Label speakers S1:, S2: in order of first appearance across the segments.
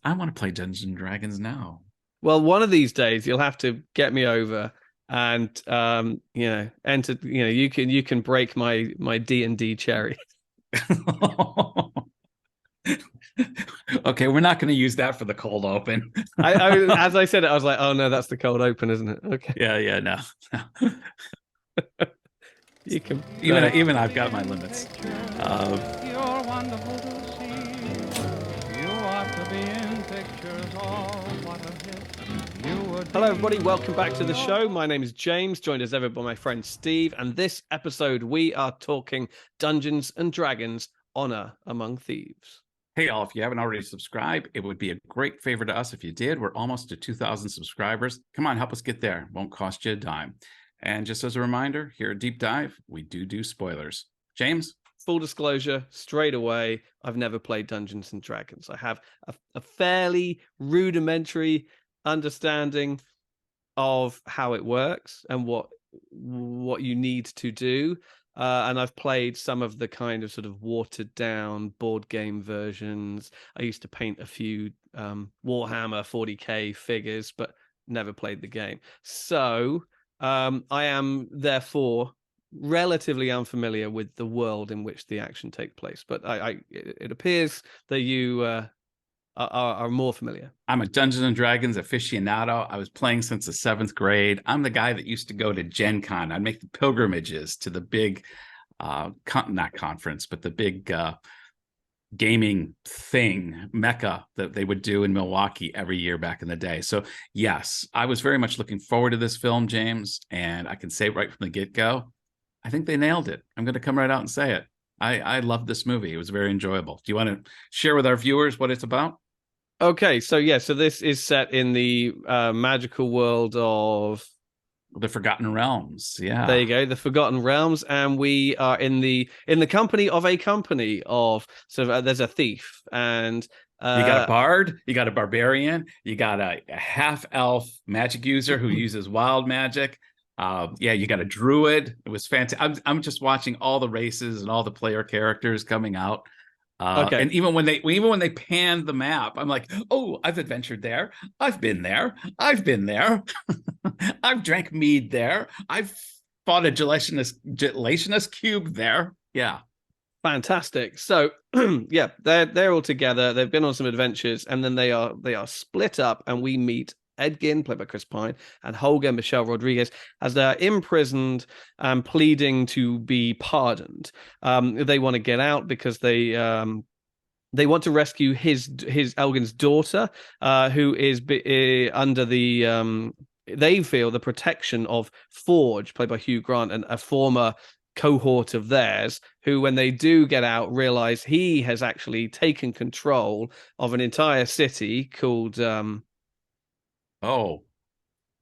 S1: I want to play Dungeons and Dragons now.
S2: Well, one of these days you'll have to get me over and enter. You can break my D&D cherry.
S1: Okay, we're not going to use that for the cold open.
S2: As I said it, I was like, oh no, that's the cold open, isn't it? Okay,
S1: Yeah, yeah, no. No.
S2: you can.
S1: Even I've got my limits. Uh,
S3: You're wonderful to see. You ought to be in pictures. Oh, what a hit. You would
S2: Hello, everybody. Welcome back to the
S3: be.
S2: show. My name is James, joined as ever by my friend Steve. And this episode, we are talking Dungeons and Dragons: Honor Among Thieves.
S1: hey, all, if you haven't already subscribed, it would be a great favor to us if you did. We're almost to 2,000 subscribers. Come on, help us get there. Won't cost you a dime. And just as a reminder, here at Deep Dive, we do spoilers. James?
S2: Full disclosure, straight away, I've never played Dungeons and Dragons. I have a fairly rudimentary understanding of how it works and what you need to do. And I've played some of the kind of sort of watered down board game versions. I used to paint a few Warhammer 40k figures, but never played the game. So I am therefore relatively unfamiliar with the world in which the action takes place. But it appears that you are more familiar.
S1: I'm a Dungeons and Dragons aficionado. I was playing since the seventh grade. I'm the guy that used to go to Gen Con. I'd make the pilgrimages to the big, not conference, but the big gaming thing, Mecca, that they would do in Milwaukee every year back in the day. So, yes, I was very much looking forward to this film, James. And I can say right from the get-go, I think they nailed it. I'm going to come right out and say it. I loved this movie. It was very enjoyable. Do you want to share with our viewers what it's about?
S2: Okay, so this is set in the magical world of,
S1: The Forgotten Realms.
S2: there
S1: Yeah.
S2: you go, the Forgotten Realms, and we are in the company of a company of, so there's a thief, and
S1: You got a bard, you got a barbarian, you got a half elf magic user who uses wild magic. Yeah, you got a druid. It was fantastic. I'm just watching all the races and all the player characters coming out.
S2: okay,
S1: And even when they panned the map, I'm like, oh, I've adventured there. I've been there. I've been there. I've drank mead there. I've fought a gelatinous cube there. Yeah.
S2: fantastic. So yeah, they're all together. They've been on some adventures, and then they are split up, and we meet Edgin, played by Chris Pine, and Holger, Michelle Rodriguez, as they're imprisoned and pleading to be pardoned. They want to get out because they want to rescue his Elgin's daughter, who is under the they feel the protection of Forge, played by Hugh Grant, and a former cohort of theirs, who, when they do get out, realize he has actually taken control of an entire city called
S1: Oh,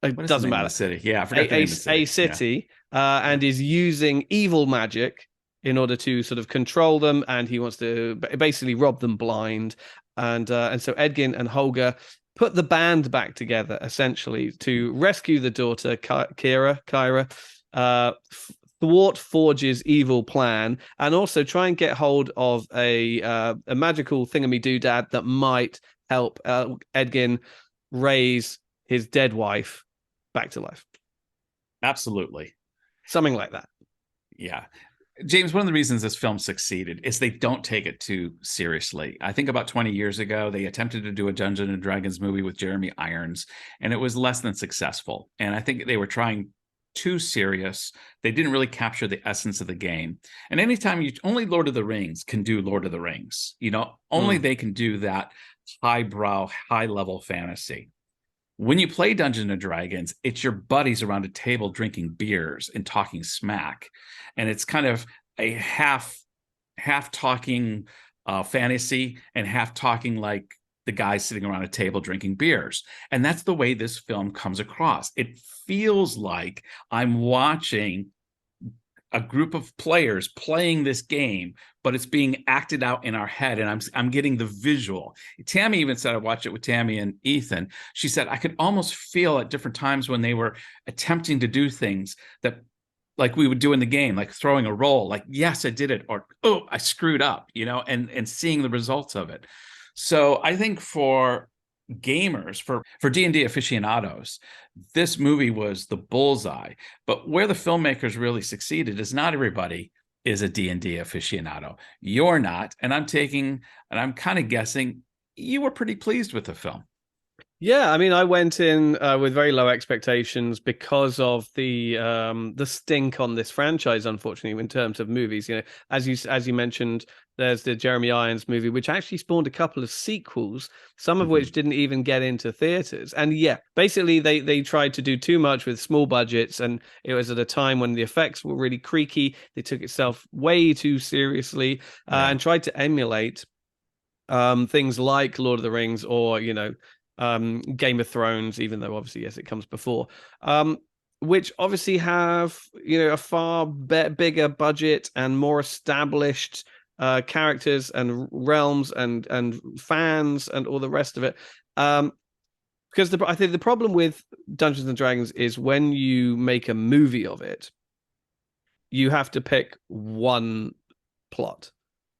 S2: it
S1: what is the
S2: doesn't
S1: name of the
S2: matter,
S1: city? Yeah, I
S2: a,
S1: forgot the name of the
S2: a
S1: city. Yeah.
S2: city, and is using evil magic in order to sort of control them, and he wants to basically rob them blind. And so Edgin and Holger put the band back together essentially to rescue the daughter Kyra, uh, thwart Forge's evil plan, and also try and get hold of a magical thingamy doodad that might help Edgin raise his dead wife back to life,
S1: Absolutely.
S2: something like that.
S1: Yeah. James, one of the reasons this film succeeded is they don't take it too seriously. I think about 20 years ago, they attempted to do a Dungeons and Dragons movie with Jeremy Irons, and it was less than successful. And I think they were trying too serious. They didn't really capture the essence of the game. And anytime only Lord of the Rings can do Lord of the Rings, only
S2: Mm.
S1: they can do that highbrow, high level fantasy. When you play Dungeons and Dragons, it's your buddies around a table drinking beers and talking smack, and it's kind of a half talking fantasy and half talking like the guys sitting around a table drinking beers. And that's the way this film comes across. It feels like I'm watching a group of players playing this game, but it's being acted out in our head, and I'm getting the visual. Tammy even said, I watched it with Tammy and Ethan. She said I could almost feel at different times when they were attempting to do things that like we would do in the game, like throwing a roll, like yes, I did it, or oh, I screwed up, and seeing the results of it. So I think for gamers, for D&D aficionados, this movie was the bullseye. But where the filmmakers really succeeded is not everybody is a D&D aficionado. You're not, and I'm kind of guessing you were pretty pleased with the film.
S2: Yeah, I mean, I went in with very low expectations because of the stink on this franchise. Unfortunately, in terms of movies, as you mentioned, there's the Jeremy Irons movie, which actually spawned a couple of sequels, some of which didn't even get into theaters. And yeah, basically they tried to do too much with small budgets, and it was at a time when the effects were really creaky. They took itself way too seriously and tried to emulate things like Lord of the Rings or Game of Thrones, even though obviously yes, it comes before, which obviously have a far bigger budget and more established characters and realms and fans and all the rest of it. Because I think the problem with Dungeons and Dragons is when you make a movie of it, you have to pick one plot,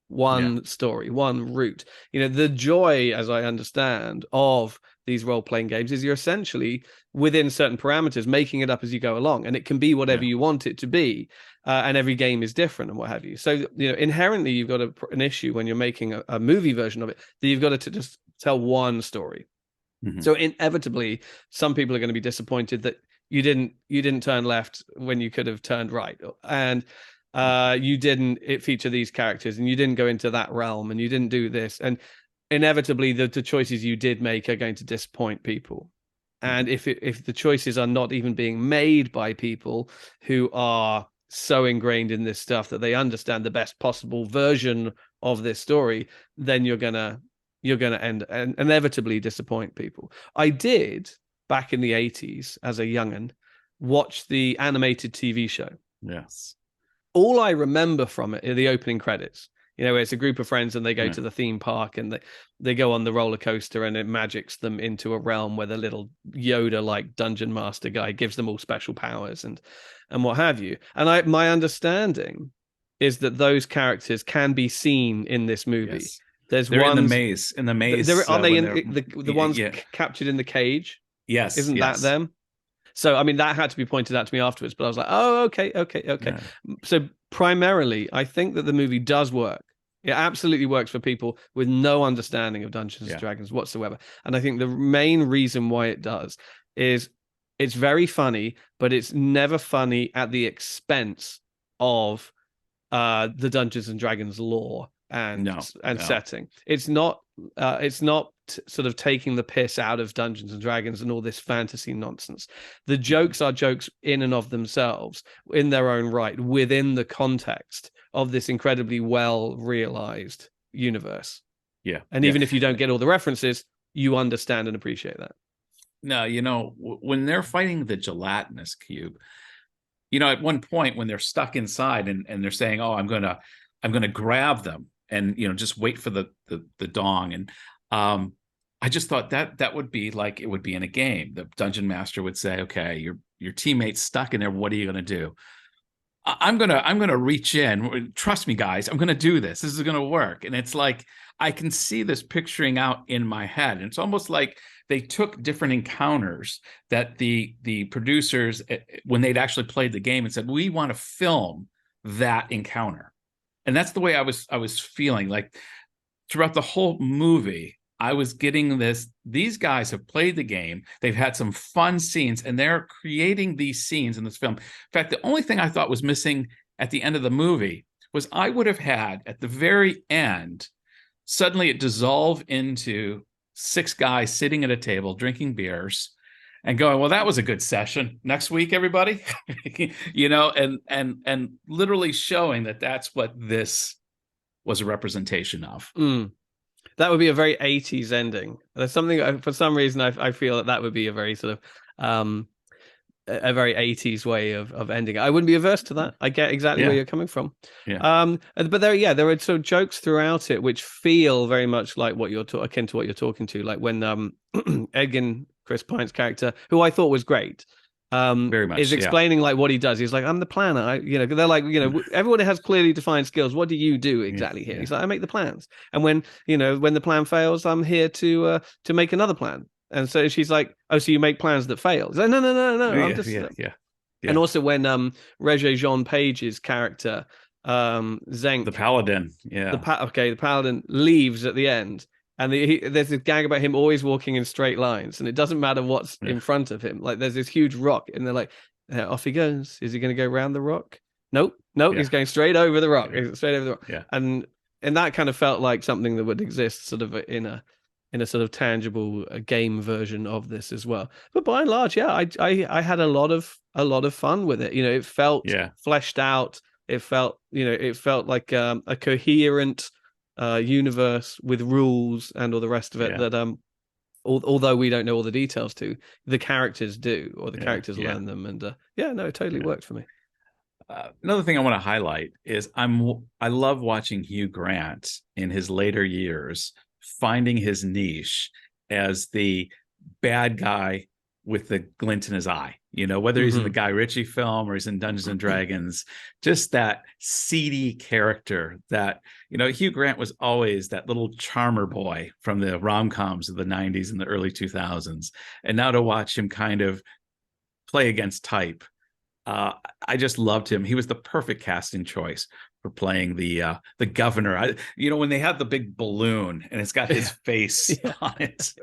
S2: one story, one route. The joy, as I understand, of these role-playing games is you're essentially within certain parameters making it up as you go along, and it can be whatever you want it to be, and every game is different and what have you. So inherently you've got an issue when you're making a movie version of it, that you've got to just tell one story. So inevitably some people are going to be disappointed that you didn't turn left when you could have turned right, and you didn't feature these characters, and you didn't go into that realm, and you didn't do this, and inevitably the choices you did make are going to disappoint people. And if the choices are not even being made by people who are so ingrained in this stuff that they understand the best possible version of this story, then you're gonna end and inevitably disappoint people. I did back in the 80s as a young'un watch the animated TV show.
S1: Yes.
S2: All I remember from it are the opening credits. It's a group of friends and they go to the theme park and they go on the roller coaster, and it magics them into a realm where the little Yoda-like dungeon master guy gives them all special powers and what have you. And my understanding is that those characters can be seen in this movie.
S1: Yes.
S2: They're
S1: in the maze. In the maze.
S2: Aren't they the ones captured in the cage?
S1: Yes.
S2: Isn't that them? So, I mean, that had to be pointed out to me afterwards, but I was like, oh, okay. Yeah. So primarily, I think that the movie does work. It absolutely works for people with no understanding of Dungeons and Dragons whatsoever. And I think the main reason why it does is it's very funny, but it's never funny at the expense of the Dungeons and Dragons lore and setting. It's not sort of taking the piss out of Dungeons and Dragons and all this fantasy nonsense. The jokes are jokes in and of themselves, in their own right, within the context of this incredibly well realized universe.
S1: Yeah.
S2: And even if you don't get all the references, you understand and appreciate that.
S1: No, when they're fighting the gelatinous cube, at one point when they're stuck inside and they're saying, oh, I'm gonna grab them and just wait for the dong. And I just thought that would be like it would be in a game. The dungeon master would say, okay, your teammate's stuck in there, what are you gonna do? I'm gonna reach in. Trust me, guys. I'm gonna do this. This is gonna work. And it's like I can see this picturing out in my head. And it's almost like they took different encounters that the producers, when they'd actually played the game, and said, we want to film that encounter. And that's the way I was feeling. Like throughout the whole movie, I was getting this. These guys have played the game. They've had some fun scenes, and they're creating these scenes in this film. In fact, the only thing I thought was missing at the end of the movie was I would have had at the very end, suddenly it dissolve into 6 guys sitting at a table drinking beers and going, well, that was a good session. Next week, everybody, and literally showing that that's what this was a representation of.
S2: That would be a very 80s ending. There's something, for some reason, I feel that would be a very sort of a very 80s way of ending it. I wouldn't be averse to that. I get exactly where you're coming from. But there are sort of jokes throughout it which feel very much like what you're akin to what you're talking to, like when Edgin, Chris Pine's character, who I thought was great,
S1: Very much,
S2: is explaining like what he does. He's like, I'm the planner. They're like, everybody has clearly defined skills. What do you do exactly here?
S1: Yeah.
S2: He's like, I make the plans. And when the plan fails, I'm here to make another plan. And so she's like, oh, so you make plans that fail? He's like, no. I'm just
S1: Yeah.
S2: And also when Regé-Jean Page's character, Zenk,
S1: The paladin,
S2: the paladin leaves at the end, and there's this gag about him always walking in straight lines, and it doesn't matter what's in front of him. Like there's this huge rock, and they're like, off he goes. Is he going to go around the rock? Nope, he's going straight over the rock. Straight over the rock.
S1: Yeah.
S2: And that kind of felt like something that would exist sort of in a sort of tangible game version of this as well. But by and large, yeah, I had a lot of fun with it. It felt fleshed out. It felt like a coherent universe with rules and all the rest of it that although we don't know all the details to, the characters do, or the characters learn them, and it totally worked for me.
S1: Another thing I want to highlight is I love watching Hugh Grant in his later years finding his niche as the bad guy with the glint in his eye, whether he's in the Guy Ritchie film or he's in Dungeons and Dragons, just that seedy character that, Hugh Grant was always that little charmer boy from the rom-coms of the 90s and the early 2000s. And now to watch him kind of play against type, I just loved him. He was the perfect casting choice for playing the governor. When they have the big balloon and it's got his face on it.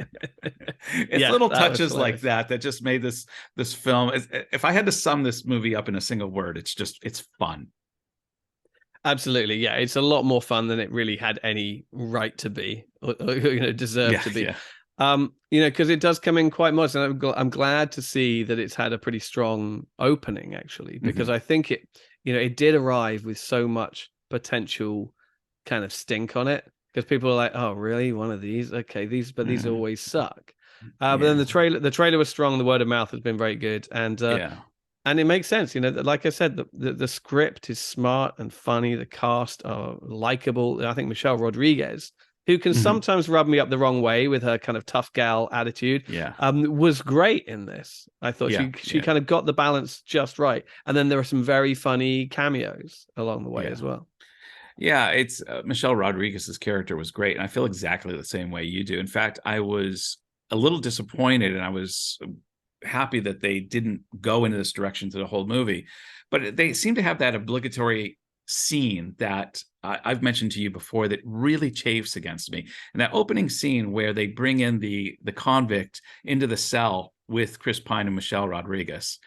S1: It's little touches like that just made this film. If I had to sum this movie up in a single word, it's fun.
S2: Absolutely, yeah. It's a lot more fun than it really had any right to be, or deserved to be.
S1: Yeah.
S2: Because it does come in quite much, and I'm glad to see that it's had a pretty strong opening, actually, because I think it did arrive with so much potential kind of stink on it, because people are like, oh, really? One of these? Okay, these always suck. But then the trailer was strong. The word of mouth has been very good, and it makes sense. Like I said, the script is smart and funny. The cast are likable. I think Michelle Rodriguez, who can sometimes rub me up the wrong way with her kind of tough gal attitude, was great in this. I thought she kind of got the balance just right. And then there are some very funny cameos along the way as well.
S1: Yeah, it's Michelle Rodriguez's character was great. And I feel exactly the same way you do. In fact, I was a little disappointed, and I was happy that they didn't go into this direction to the whole movie. But they seem to have that obligatory scene that I've mentioned to you before that really chafes against me. And that opening scene where they bring in the convict into the cell with Chris Pine and Michelle Rodriguez.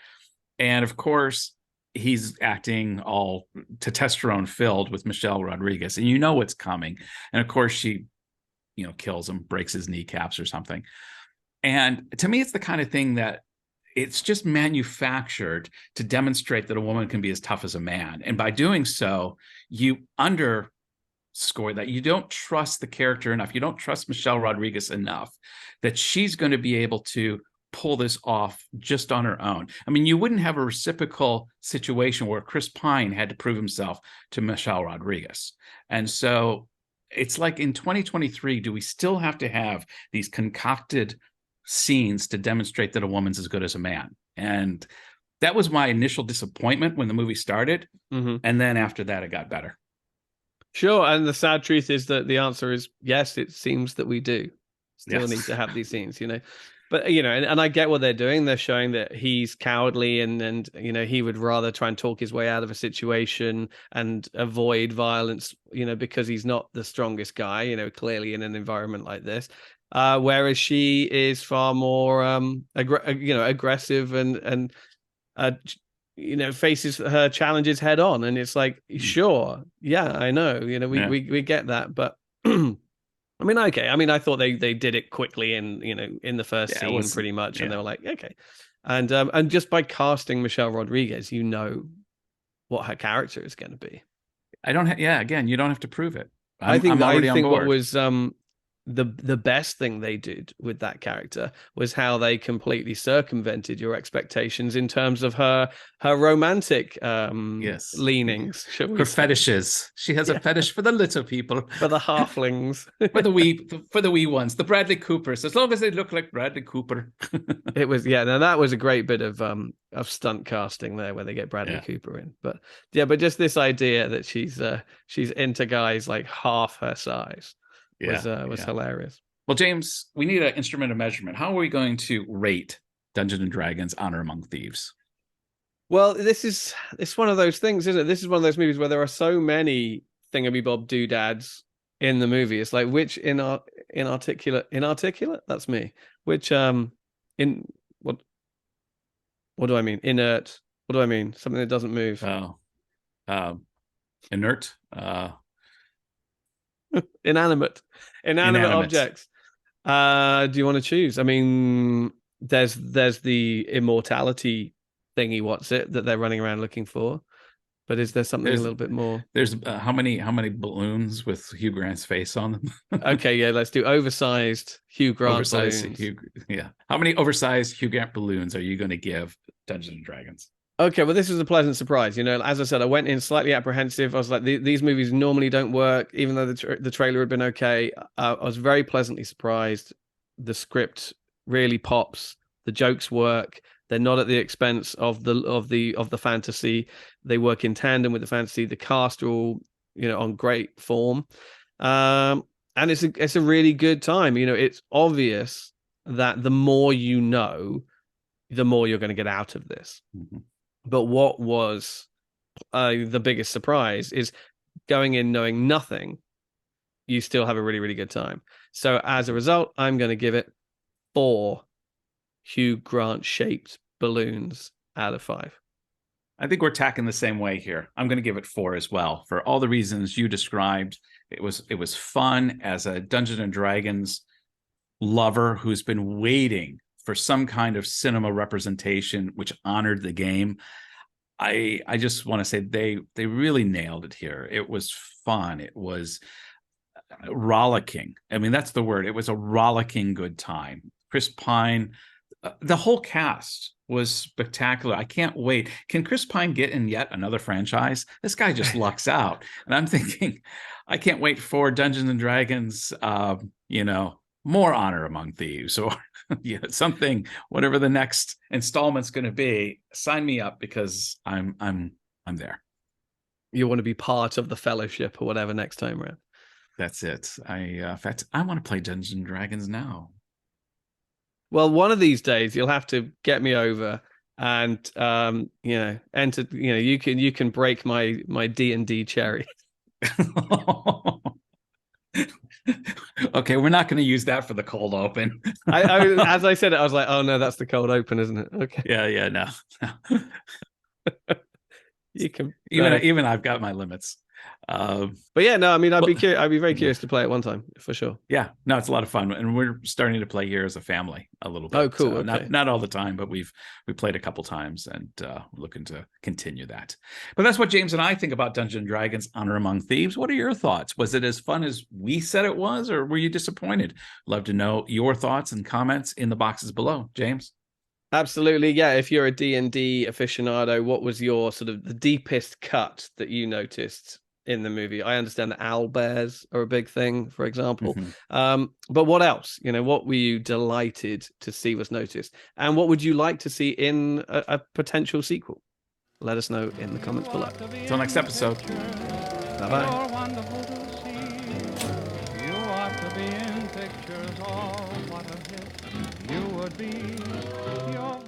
S1: And of course, he's acting all testosterone filled with Michelle Rodriguez, and what's coming. And of course, she, kills him, breaks his kneecaps or something. And to me, it's the kind of thing that it's just manufactured to demonstrate that a woman can be as tough as a man. And by doing so, you underscore that you don't trust the character enough. You don't trust Michelle Rodriguez enough that she's going to be able to pull this off just on her own. I mean, you wouldn't have a reciprocal situation where Chris Pine had to prove himself to Michelle Rodriguez. And so it's like in 2023, do we still have to have these concocted scenes to demonstrate that a woman's as good as a man? And that was my initial disappointment when the movie started. And then after that, it got better.
S2: Sure. And the sad truth is that the answer is yes, it seems that we do still need to have these scenes, But, and I get what they're doing. They're showing that he's cowardly and he would rather try and talk his way out of a situation and avoid violence, because he's not the strongest guy, clearly in an environment like this. Whereas she is far more, aggressive and faces her challenges head on. And it's like, sure. Yeah, I know, we get that. But I mean, okay. I mean, I thought they did it quickly in the first scene pretty much. And they were like, okay. And just by casting Michelle Rodriguez, what her character is going to be.
S1: Again, you don't have to prove it.
S2: I think
S1: what was
S2: the best thing they did with that character was how they completely circumvented your expectations in terms of her romantic
S1: Yes.
S2: leanings, shall we
S1: Her
S2: say.
S1: fetishes. She has a fetish for the little people.
S2: For the halflings.
S1: For the wee ones, the Bradley Coopers, as long as they look like Bradley Cooper.
S2: It was, yeah, now that was a great bit of stunt casting there where they get Bradley
S1: Yeah.
S2: Cooper in. But yeah, but just this idea that she's into guys like half her size was hilarious.
S1: Well, James, we need an instrument of measurement. How are we going to rate Dungeons and Dragons Honor Among Thieves?
S2: Well, it's one of those things, isn't it? This is one of those movies where there are so many thingamabob doodads in the movie. It's like which inarticulate, that's me. Which in what do I mean? Inert. What do I mean? Something that doesn't move.
S1: Inert.
S2: Inanimate objects. Do you want to choose? I mean, there's the immortality thingy. What's it that they're running around looking for? But is there something a little bit more?
S1: There's how many balloons with Hugh Grant's face on them?
S2: Okay, yeah, let's do oversized Hugh Grant balloons.
S1: How many oversized Hugh Grant balloons are you going to give Dungeons and Dragons?
S2: Okay, well, this was a pleasant surprise. You know, as I said, I went in slightly apprehensive. I was like, these movies normally don't work, even though the trailer had been okay. I was very pleasantly surprised. The script really pops. The jokes work. They're not at the expense of the fantasy. They work in tandem with the fantasy. The cast are all, on great form, and it's a really good time. You know, it's obvious that the more you know, the more you're going to get out of this.
S1: Mm-hmm.
S2: But what was the biggest surprise is going in knowing nothing, you still have a really, really good time. So as a result, I'm going to give it 4 Hugh Grant shaped balloons out of 5.
S1: I think we're tacking the same way here. I'm going to give it 4 as well for all the reasons you described. It was fun as a Dungeons and Dragons lover who's been waiting for some kind of cinema representation which honored the game. I just want to say they really nailed it here. It was fun. It was rollicking. I mean, that's the word. It was a rollicking good time. Chris Pine, the whole cast was spectacular. I can't wait. Can Chris Pine get in yet another franchise? This guy just lucks out. And I'm thinking, I can't wait for Dungeons and Dragons, more Honor Among Thieves, or something, whatever the next installment's going to be. Sign me up because I'm there.
S2: You want to be part of the fellowship or whatever next time around.
S1: That's it. In fact, I want to play Dungeons and Dragons now.
S2: Well, one of these days you'll have to get me over and enter. You can break my D&D cherry.
S1: Okay, we're not going to use that for the cold open.
S2: As I said it, I was like, oh no, that's the cold open, isn't it? Okay.
S1: Yeah, no.
S2: You can
S1: even I've got my limits.
S2: But yeah, no, I mean, I'd be very curious to play it one time for sure.
S1: Yeah, no, it's a lot of fun, and we're starting to play here as a family a little bit.
S2: Oh, cool. Okay.
S1: Not all the time, but we played a couple times, and looking to continue that. But that's what James and I think about Dungeons and Dragons: Honor Among Thieves. What are your thoughts? Was it as fun as we said it was, or were you disappointed? Love to know your thoughts and comments in the boxes below, James.
S2: Absolutely, yeah. If you're a D&D aficionado, what was your sort of the deepest cut that you noticed in the movie? I understand that owlbears are a big thing, for example. Mm-hmm. But what else? What were you delighted to see was noticed? And what would you like to see in a potential sequel? Let us know in the comments below.
S1: Until next episode.
S2: Bye-bye.
S3: You're wonderful to see. You ought to be in pictures. Oh, what a hit you would be. Your